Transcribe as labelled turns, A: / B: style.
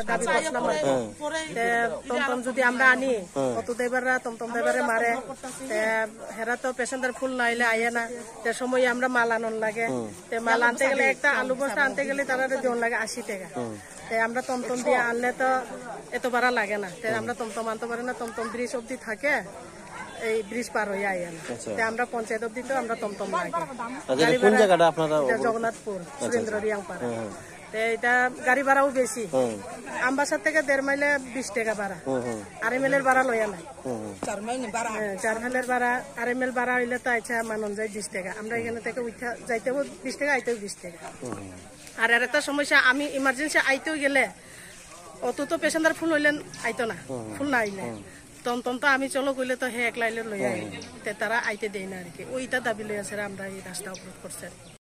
A: দাবি করছিলাম টমটম যদি আমরা আনি অটো ড্রাইভাররা টমটম ড্রাইভারে মারে হেরা তো পেসেঞ্জার ফুল নাইলে আইয়ে না সময় আমরা মাল আনন লাগে মাল আনতে গেলে একটা আলু বস্তা আনতে গেলে তারা জন লাগে 80 টাকা আমরা টমটম দিয়ে আনলে তো এত ভাড়া লাগে না আমরা টমটম আনতে পারি না টমটম ব্রিজ অব্দি থাকে এই ব্রিজ পার হয়ে আইয়ে না আমরা পঞ্চায়েত অব্দি তো আমরা টমটম লাগে জগন্নাথপুর সুরেন্দ্র রিয়াংপাড়া এটা গাড়ি ভাড়াও বেশি আমবাসার থেকে 1.5 মাইলে 20 টাকা ভাড়া 2.5 মাইলের ভাড়া লইয়া নাই 4 মাইলের ভাড়া 2.5 মাইল ভাড়া হইলে তো আচ্ছা মানন যায় 20 টাকা আমরা এখানে থেকে উঠা যাইতেও 20 টাকা আইতেও 20 টাকা আর একটা সমস্যা আমি ইমার্জেন্সি আইতেও গেলে অত তো পেসেঞ্জার ফুল হইলেন আইতো না ফুল না আইলে টমটম তো আমি চলো কইলে তো হে একলাইলে লইয়া তারা আইতে দেয় না আর কি ওইটা দাবি লই আছে আমরা এই রাস্তা অবরোধ করছে।